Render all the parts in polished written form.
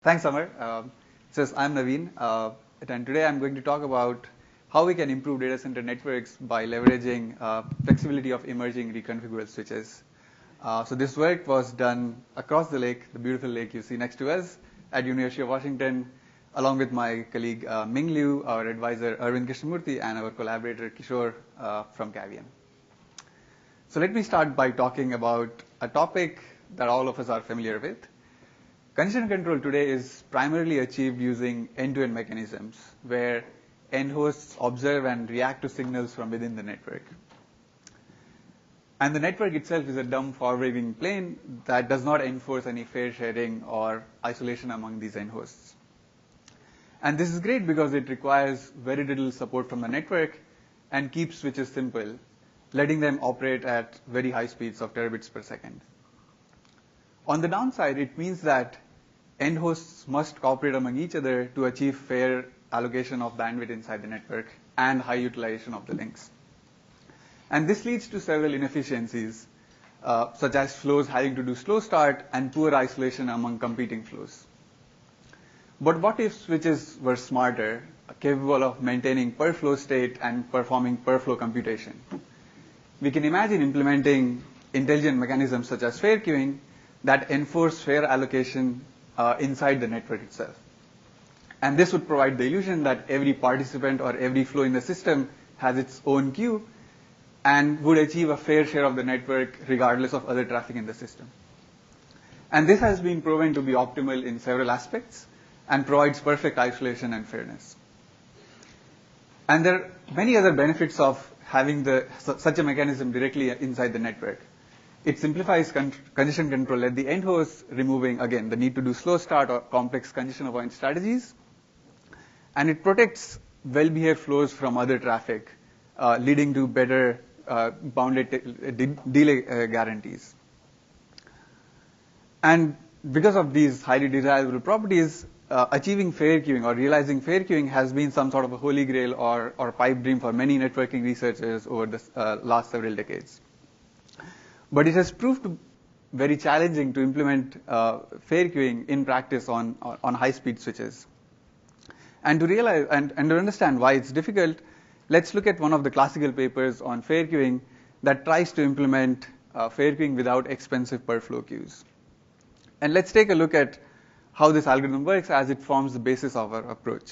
Thanks, Amar. I'm Naveen, and today I'm going to talk about how we can improve data center networks by leveraging flexibility of emerging reconfigurable switches. So this work was done across the lake, the beautiful lake you see next to us at University of Washington, along with my colleague Ming Liu, our advisor Arvind Krishnamurthy, and our collaborator Kishore from Cavian. So let me start by talking about a topic that all of us are familiar with. Congestion control today is primarily achieved using end-to-end mechanisms where end hosts observe and react to signals from within the network. And the network itself is a dumb forward-waving plane that does not enforce any fair sharing or isolation among these end hosts. And this is great because it requires very little support from the network and keeps switches simple, letting them operate at very high speeds of terabits per second. On the downside, it means that end hosts must cooperate among each other to achieve fair allocation of bandwidth inside the network and high utilization of the links. And this leads to several inefficiencies, such as flows having to do slow start and poor isolation among competing flows. But what if switches were smarter, capable of maintaining per flow state and performing per flow computation? We can imagine implementing intelligent mechanisms such as fair queuing that enforce fair allocation inside the network itself. And this would provide the illusion that every participant or every flow in the system has its own queue and would achieve a fair share of the network regardless of other traffic in the system. And this has been proven to be optimal in several aspects and provides perfect isolation and fairness. And there are many other benefits of having such a mechanism directly inside the network. It simplifies congestion control at the end host, removing, again, the need to do slow start or complex congestion avoidance strategies. And it protects well-behaved flows from other traffic, leading to better bounded delay guarantees. And because of these highly desirable properties, achieving fair queuing or realizing fair queuing has been some sort of a holy grail or pipe dream for many networking researchers over the last several decades. But it has proved to very challenging to implement fair queuing in practice on high-speed switches. And to realize and to understand why it's difficult, let's look at one of the classical papers on fair queuing that tries to implement fair queuing without expensive per flow queues. And let's take a look at how this algorithm works as it forms the basis of our approach.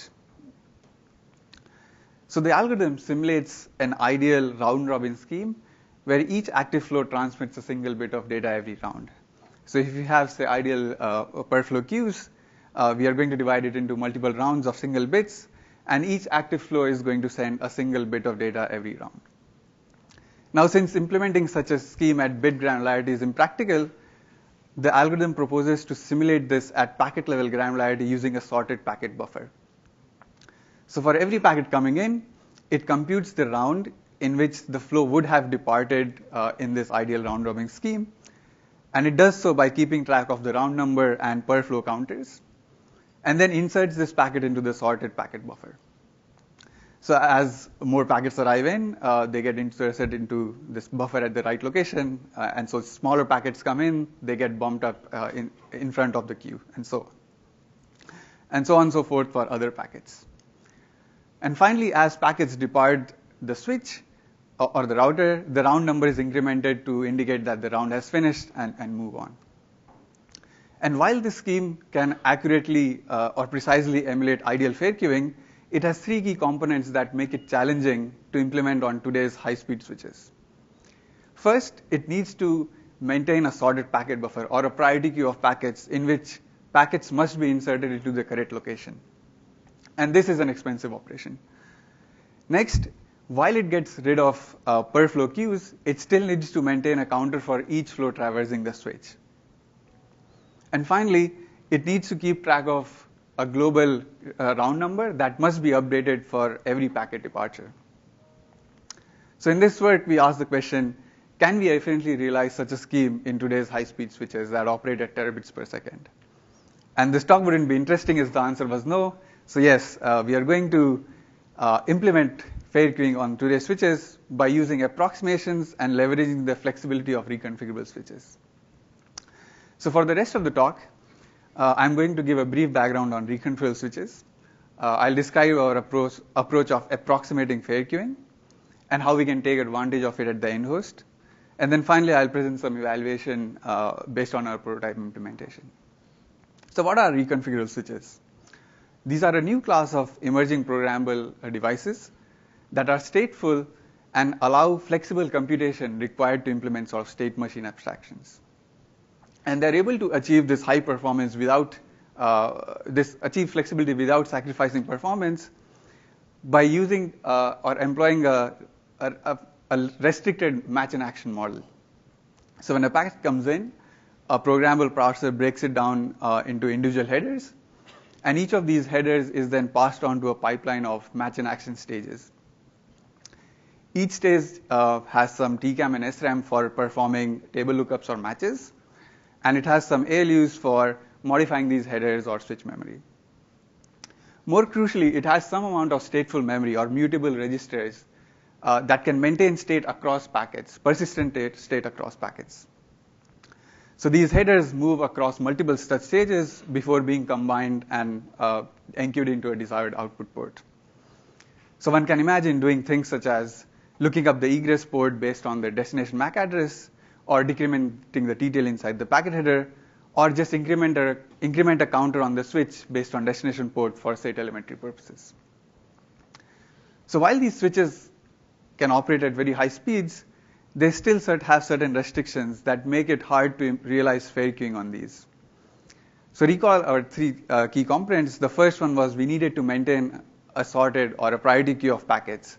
So the algorithm simulates an ideal round-robin scheme where each active flow transmits a single bit of data every round. So if you have, say, ideal per flow queues, we are going to divide it into multiple rounds of single bits, and each active flow is going to send a single bit of data every round. Now, since implementing such a scheme at bit granularity is impractical, the algorithm proposes to simulate this at packet level granularity using a sorted packet buffer. So for every packet coming in, it computes the round in which the flow would have departed in this ideal round-robin scheme. And it does so by keeping track of the round number and per flow counters, and then inserts this packet into the sorted packet buffer. So as more packets arrive in, they get inserted into this buffer at the right location, and so smaller packets come in, they get bumped up in front of the queue, and so on. And so on and so forth for other packets. And finally, as packets depart the switch, or the router, the round number is incremented to indicate that the round has finished and move on. And while this scheme can accurately or precisely emulate ideal fair queuing, it has three key components that make it challenging to implement on today's high-speed switches. First, it needs to maintain a sorted packet buffer or a priority queue of packets in which packets must be inserted into the correct location. And this is an expensive operation. Next, while it gets rid of per flow queues, it still needs to maintain a counter for each flow traversing the switch. And finally, it needs to keep track of a global round number that must be updated for every packet departure. So in this work, we asked the question, can we efficiently realize such a scheme in today's high-speed switches that operate at terabits per second? And this talk wouldn't be interesting if the answer was no. So yes, we are going to implement fair queuing on today's switches by using approximations and leveraging the flexibility of reconfigurable switches. So for the rest of the talk, I'm going to give a brief background on reconfigurable switches. I'll describe our approach of approximating fair queuing and how we can take advantage of it at the end host. And then finally, I'll present some evaluation based on our prototype implementation. So what are reconfigurable switches? These are a new class of emerging programmable devices that are stateful and allow flexible computation required to implement sort of state machine abstractions. And they're able to achieve this high performance without, achieve flexibility without sacrificing performance by using or employing a restricted match and action model. So when a packet comes in, a programmable processor breaks it down into individual headers, and each of these headers is then passed on to a pipeline of match and action stages. Each stage has some TCAM and SRAM for performing table lookups or matches, and it has some ALUs for modifying these headers or switch memory. More crucially, it has some amount of stateful memory or mutable registers that can maintain state across packets, persistent state across packets. So these headers move across multiple such stages before being combined and enqueued into a desired output port. So one can imagine doing things such as looking up the egress port based on the destination MAC address, or decrementing the TTL inside the packet header, or just increment a counter on the switch based on destination port for, say, telemetry purposes. So while these switches can operate at very high speeds, they still have certain restrictions that make it hard to realize fair queuing on these. So recall our three key components. The first one was we needed to maintain a sorted or a priority queue of packets,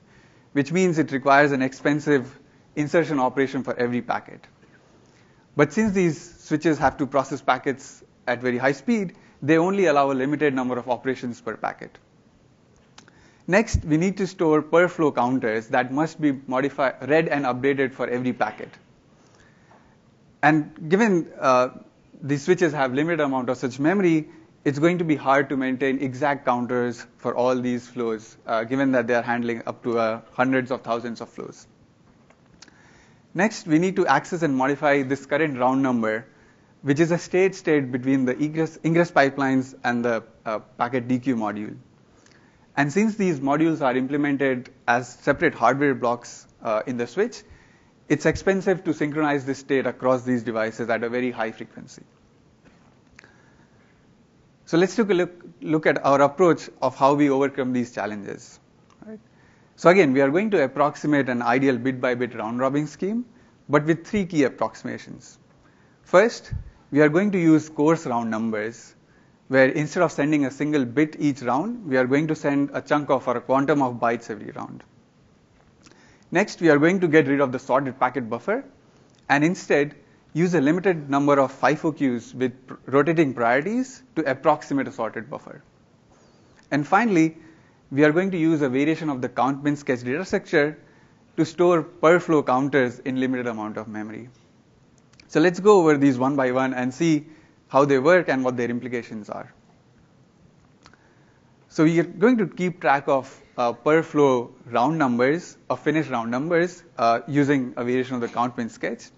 which means it requires an expensive insertion operation for every packet. But since these switches have to process packets at very high speed, they only allow a limited number of operations per packet. Next, we need to store per flow counters that must be read and updated for every packet. And given these switches have limited amount of such memory, it's going to be hard to maintain exact counters for all these flows, given that they are handling up to hundreds of thousands of flows. Next, we need to access and modify this current round number, which is a state between the ingress pipelines and the packet dequeue module. And since these modules are implemented as separate hardware blocks in the switch, it's expensive to synchronize this state across these devices at a very high frequency. So let's take a look at our approach of how we overcome these challenges. Right? So again, we are going to approximate an ideal bit-by-bit round-robin scheme, but with three key approximations. First, we are going to use coarse round numbers, where instead of sending a single bit each round, we are going to send a chunk of or a quantum of bytes every round. Next, we are going to get rid of the sorted packet buffer, and instead use a limited number of FIFO queues with rotating priorities to approximate a sorted buffer. And finally, we are going to use a variation of the count bin sketch data structure to store per flow counters in limited amount of memory. So let's go over these one by one and see how they work and what their implications are. So we are going to keep track of per flow round numbers, of finished round numbers, using a variation of the count bin sketch.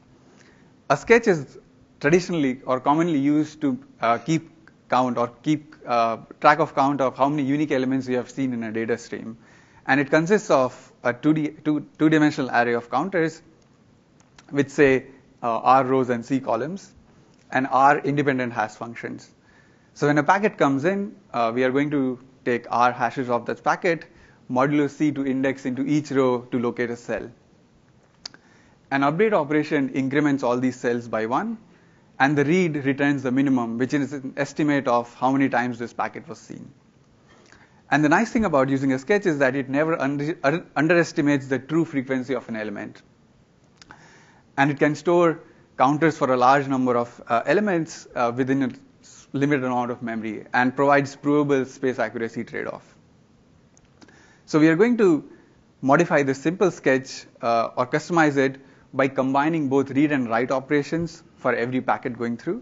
A sketch is traditionally or commonly used to keep count or keep track of count of how many unique elements you have seen in a data stream. And it consists of a two-dimensional array of counters with, say, R rows and C columns, and R independent hash functions. So when a packet comes in, we are going to take R hashes of that packet, modulo C to index into each row to locate a cell. An update operation increments all these cells by 1, and the read returns the minimum, which is an estimate of how many times this packet was seen. And the nice thing about using a sketch is that it never underestimates the true frequency of an element. And it can store counters for a large number of elements within a limited amount of memory and provides provable space accuracy trade-off. So we are going to modify this simple sketch or customize it by combining both read and write operations for every packet going through.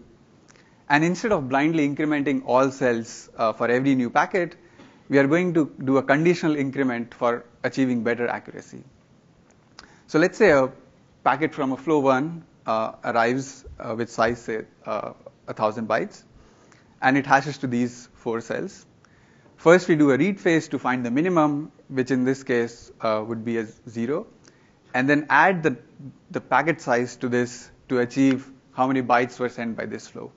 And instead of blindly incrementing all cells for every new packet, we are going to do a conditional increment for achieving better accuracy. So let's say a packet from a flow 1 arrives with size, say, 1,000 bytes. and it hashes to these 4 cells. First, we do a read phase to find the minimum, which in this case would be as 0, and then add the packet size to this to achieve how many bytes were sent by this flow.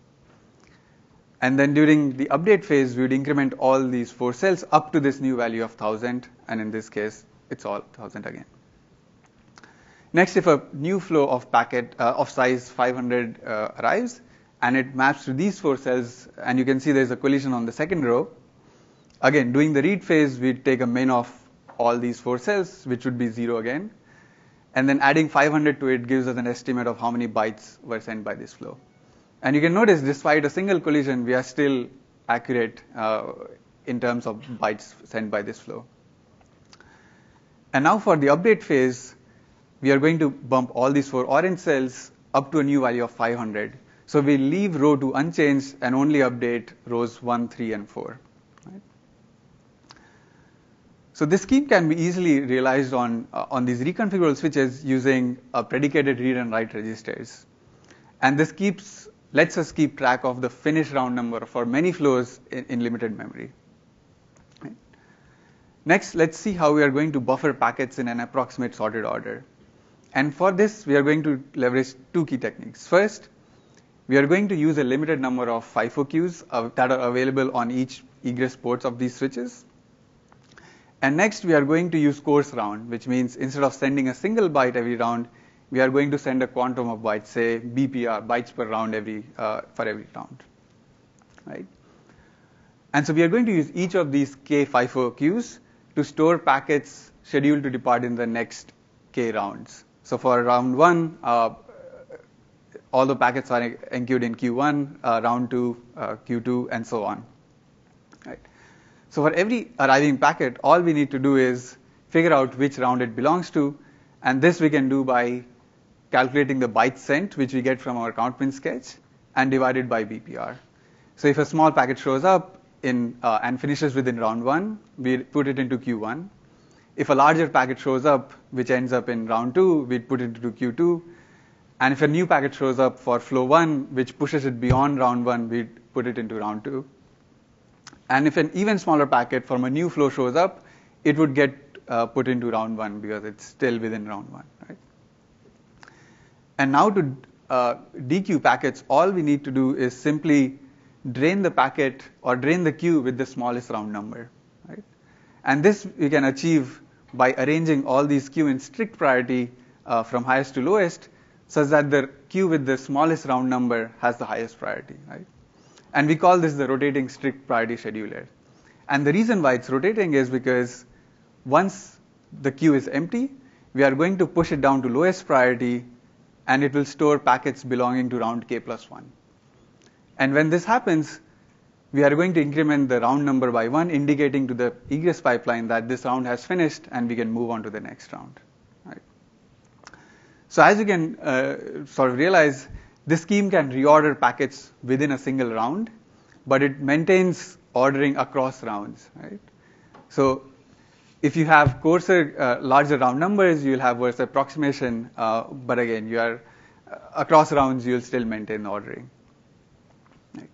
And then during the update phase, we would increment all these 4 cells up to this new value of 1000, and in this case, it's all 1000 again. Next, if a new flow of packet of size 500 arrives, and it maps to these 4 cells, and you can see there's a collision on the second row. Again, doing the read phase, we take a min of all these 4 cells, which would be 0 again, and then adding 500 to it gives us an estimate of how many bytes were sent by this flow. And you can notice, despite a single collision, we are still accurate in terms of bytes sent by this flow. And now for the update phase, we are going to bump all these 4 orange cells up to a new value of 500. So we leave row 2 unchanged and only update rows 1, 3, and 4. Right? So this scheme can be easily realized on these reconfigurable switches using predicated read and write registers. And this lets us keep track of the finished round number for many flows in limited memory. Right? Next, let's see how we are going to buffer packets in an approximate sorted order. And for this, we are going to leverage 2 key techniques. First, we are going to use a limited number of FIFO queues that are available on each egress ports of these switches. And next, we are going to use coarse round, which means instead of sending a single byte every round, we are going to send a quantum of bytes, say BPR, bytes per round for every round. Right? And so we are going to use each of these K FIFO queues to store packets scheduled to depart in the next K rounds. So for round 1, all the packets are enqueued in Q1, round 2, Q2, and so on. Right? So for every arriving packet, all we need to do is figure out which round it belongs to, and this we can do by calculating the bytes sent, which we get from our count min sketch, and divided by BPR. So if a small packet shows up and finishes within round 1, we put it into Q1. If a larger packet shows up, which ends up in round 2, we put it into Q2. And if a new packet shows up for flow 1, which pushes it beyond round 1, we put it into round 2. And if an even smaller packet from a new flow shows up, it would get put into round 1 because it's still within round 1. Right? And now to dequeue packets, all we need to do is simply drain the packet or drain the queue with the smallest round number. Right? And this we can achieve by arranging all these queue in strict priority from highest to lowest, such that the queue with the smallest round number has the highest priority. Right? And we call this the rotating strict priority scheduler. And the reason why it's rotating is because once the queue is empty, we are going to push it down to lowest priority, and it will store packets belonging to round K plus 1. And when this happens, we are going to increment the round number by 1, indicating to the egress pipeline that this round has finished and we can move on to the next round. Right? So as you can sort of realize, this scheme can reorder packets within a single round, but it maintains ordering across rounds. Right? So if you have coarser, larger round numbers, you'll have worse approximation, but again, you are across rounds, you'll still maintain ordering. Right?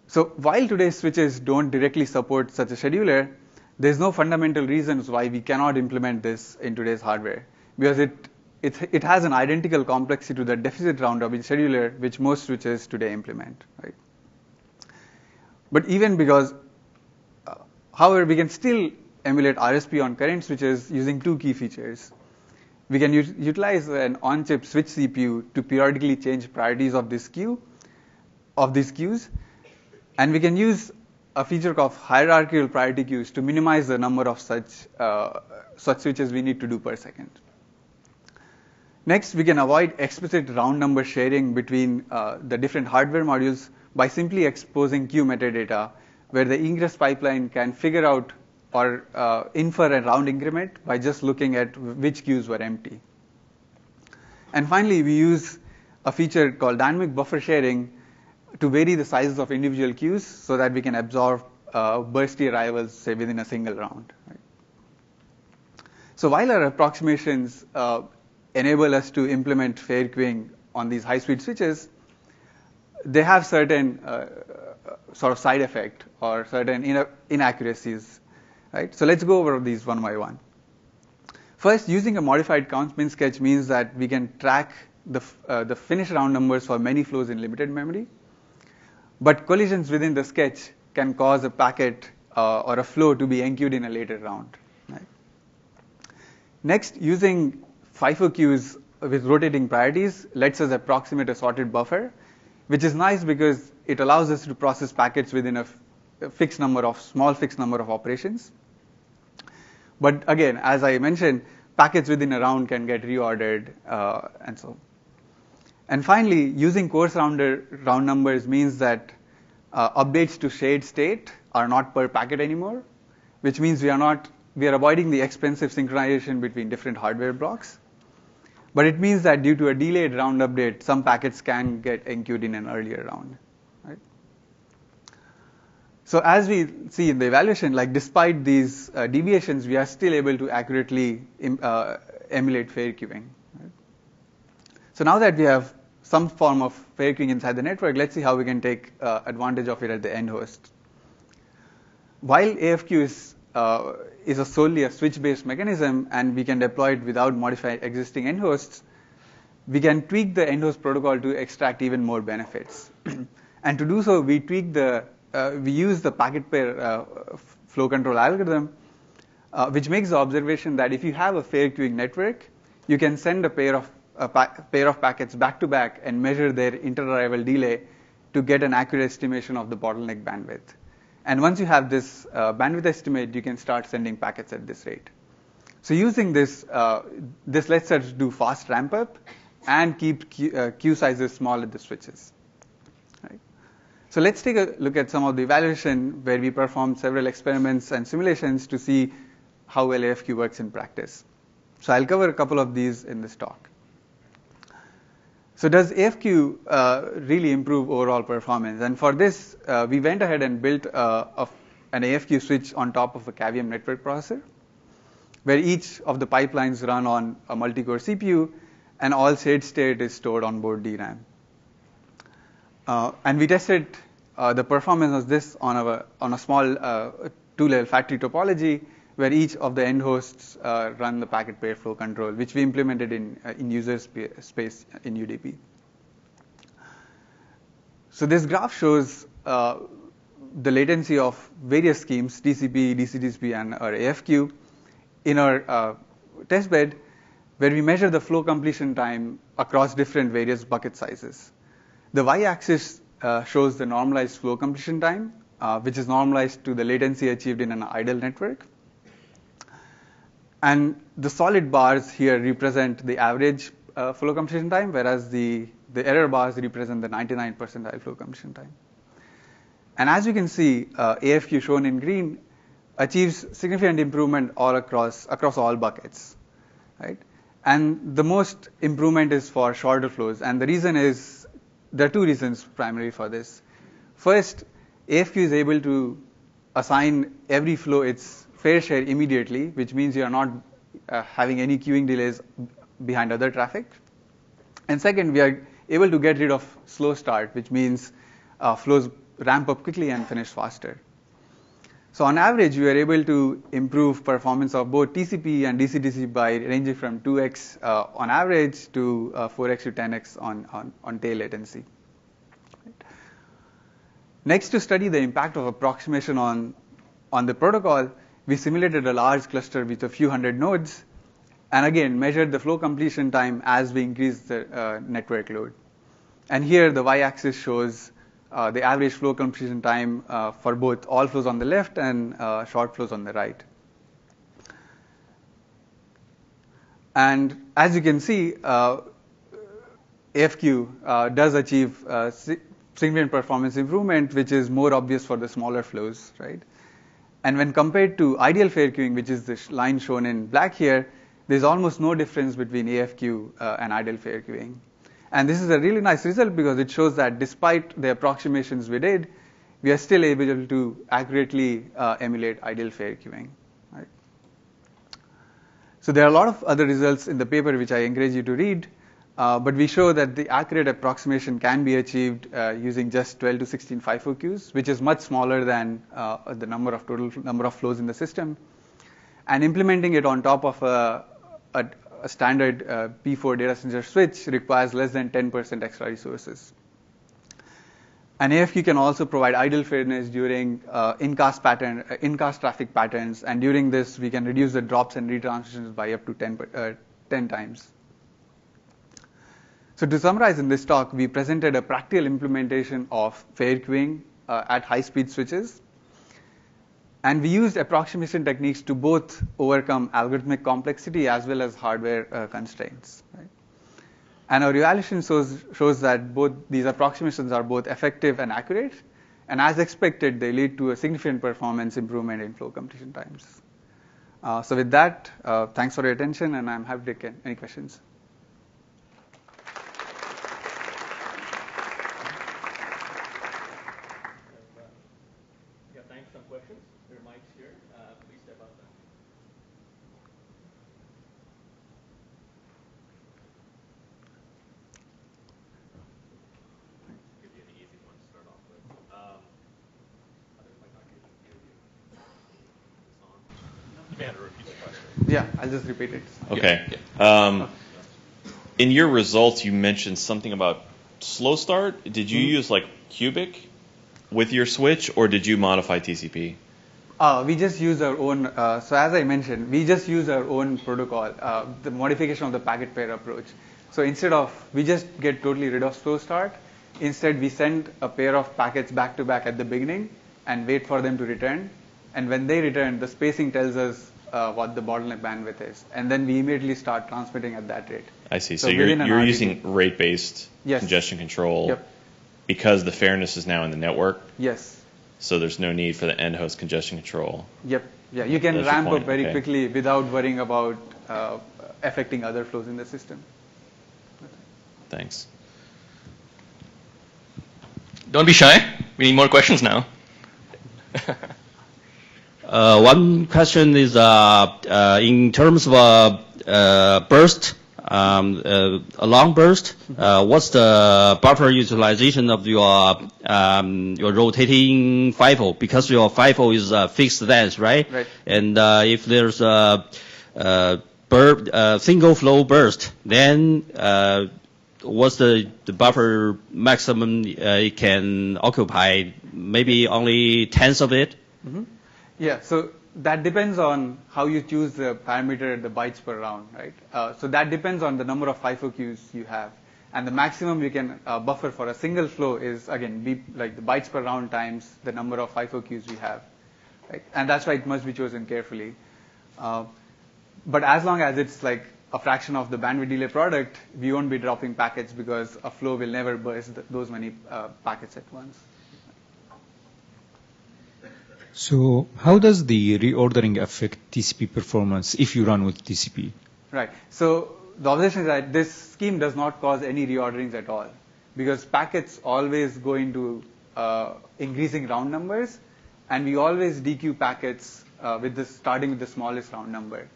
So while today's switches don't directly support such a scheduler, there's no fundamental reasons why we cannot implement this in today's hardware, because it has an identical complexity to the deficit round robin scheduler which most switches today implement. Right? But even because, however, we can still emulate RSP on current switches using 2 key features. We can utilize an on-chip switch CPU to periodically change priorities of these queues, and we can use a feature called hierarchical priority queues to minimize the number of such switches we need to do per second. Next, we can avoid explicit round number sharing between the different hardware modules by simply exposing queue metadata, where the egress pipeline can figure out or infer a round increment by just looking at which queues were empty. And finally, we use a feature called dynamic buffer sharing to vary the sizes of individual queues so that we can absorb bursty arrivals, say, within a single round. Right? So while our approximations enable us to implement fair queuing on these high-speed switches, they have certain sort of side effect or certain inaccuracies, right? So let's go over these one by one. First, using a modified count min sketch means that we can track the finished round numbers for many flows in limited memory, but collisions within the sketch can cause a packet or a flow to be enqueued in a later round. Right? Next, using FIFO queues with rotating priorities lets us approximate a sorted buffer, which is nice because it allows us to process packets within a small fixed number of operations. But again, as I mentioned, packets within a round can get reordered and so on. And finally, using coarse round numbers means that updates to shared state are not per packet anymore, which means we are avoiding the expensive synchronization between different hardware blocks. But it means that due to a delayed round update, some packets can get enqueued in an earlier round. Right? So as we see in the evaluation, like despite these deviations, we are still able to accurately emulate fair queuing. Right? So now that we have some form of fair queuing inside the network, let's see how we can take advantage of it at the end host. While AFQ is solely a switch-based mechanism and we can deploy it without modifying existing end hosts, we can tweak the end host protocol to extract even more benefits. And to do so, we use the packet pair flow control algorithm, which makes the observation that if you have a fair queuing network, you can send a pair of packets back to back and measure their inter-arrival delay to get an accurate estimation of the bottleneck bandwidth. And once you have this bandwidth estimate, you can start sending packets at this rate. So using this, this lets us do fast ramp up and keep queue sizes small at the switches. Right? So let's take a look at some of the evaluation where we performed several experiments and simulations to see how well AFQ works in practice. So I'll cover a couple of these in this talk. So does AFQ really improve overall performance? And for this, we went ahead and built an AFQ switch on top of a Cavium network processor, where each of the pipelines run on a multi-core CPU, and all shared state is stored on board DRAM. And we tested the performance of this on a small two-level factory topology, where each of the end hosts run the packet pair flow control, which we implemented in user space in UDP. So this graph shows the latency of various schemes, TCP, DCTCP, and our AFQ in our test bed, where we measure the flow completion time across different various bucket sizes. The y-axis shows the normalized flow completion time, which is normalized to the latency achieved in an idle network. And the solid bars here represent the average flow completion time, whereas the error bars represent the 99th percentile flow completion time. And as you can see, AFQ shown in green achieves significant improvement all across all buckets, right? And the most improvement is for shorter flows, and the reason is there are two reasons primarily for this. First, AFQ is able to assign every flow its fair share immediately, which means you are not having any queuing delays behind other traffic. And second, we are able to get rid of slow start, which means flows ramp up quickly and finish faster. So on average, we are able to improve performance of both TCP and DCTCP by ranging from 2x on average to 4x to 10x on tail latency. Right. Next, to study the impact of approximation on the protocol, we simulated a large cluster with a few hundred nodes, and again measured the flow completion time as we increase the network load. And here the y-axis shows the average flow completion time for both all flows on the left and short flows on the right. And as you can see, AFQ does achieve significant performance improvement, which is more obvious for the smaller flows, right? And when compared to ideal fair queuing, which is the line shown in black here, there's almost no difference between AFQ and ideal fair queuing. And this is a really nice result because it shows that despite the approximations we did, we are still able to accurately emulate ideal fair queuing. Right? So there are a lot of other results in the paper which I encourage you to read. But we show that the accurate approximation can be achieved using just 12 to 16 FIFO queues, which is much smaller than the total number of flows in the system. And implementing it on top of a standard P4 data center switch requires less than 10% extra resources. And AFQ can also provide idle fairness during in-cast traffic patterns, and during this we can reduce the drops and retransmissions by up to 10 times. So to summarize in this talk, we presented a practical implementation of fair queuing at high-speed switches. And we used approximation techniques to both overcome algorithmic complexity as well as hardware constraints. Right? And our evaluation shows that both these approximations are both effective and accurate. And as expected, they lead to a significant performance improvement in flow completion times. So with that, thanks for your attention, and I'm happy to take any questions. Yeah, I'll just repeat it. Okay. In your results, you mentioned something about slow start. Did you use like cubic with your switch, or did you modify TCP? We just use our own. So as I mentioned, we just use our own protocol, the modification of the packet pair approach. So instead of, we just get totally rid of slow start. Instead, we send a pair of packets back to back at the beginning and wait for them to return. And when they return, the spacing tells us what the bottleneck bandwidth is, and then we immediately start transmitting at that rate. I see. So you're using rate-based congestion control because the fairness is now in the network? Yes. So there's no need for the end host congestion control? Yep. Yeah, you can ramp up very quickly without worrying about affecting other flows in the system. Thanks. Don't be shy. We need more questions now. One question is in terms of burst, a long burst, what's the buffer utilization of your rotating FIFO? Because your FIFO is fixed length, right? Right. And if there's a single flow burst, then what's the buffer maximum it can occupy? Maybe only tenths of it? Mm-hmm. Yeah, so that depends on how you choose the parameter at the bytes per round, right? So that depends on the number of FIFO queues you have. And the maximum you can buffer for a single flow is, again, like the bytes per round times the number of FIFO queues we have. Right? And that's why it must be chosen carefully. But as long as it's like a fraction of the bandwidth delay product, we won't be dropping packets because a flow will never burst those many packets at once. So how does the reordering affect TCP performance if you run with TCP? Right. So the observation is that this scheme does not cause any reorderings at all, because packets always go into increasing round numbers, and we always dequeue packets starting with the smallest round number.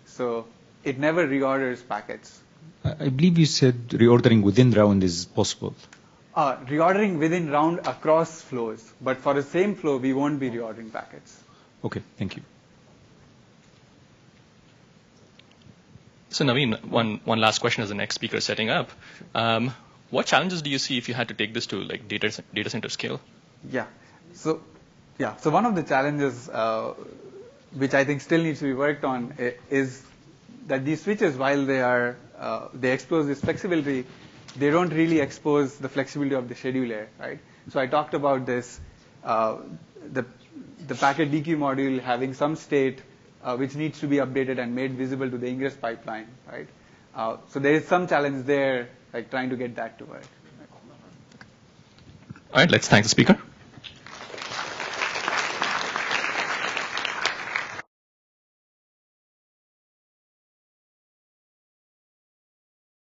So it never reorders packets. I believe you said reordering within round is possible. Reordering within round across flows, but for the same flow, we won't be reordering packets. Okay, thank you. So Naveen, one last question as the next speaker is setting up. What challenges do you see if you had to take this to like data center scale? Yeah. So one of the challenges which I think still needs to be worked on is that these switches, while they expose this flexibility, they don't really expose the flexibility of the scheduler, right? So I talked about this, the packet dequeue module having some state which needs to be updated and made visible to the ingress pipeline, right? So there is some challenge there, like trying to get that to work. All right, let's thank the speaker.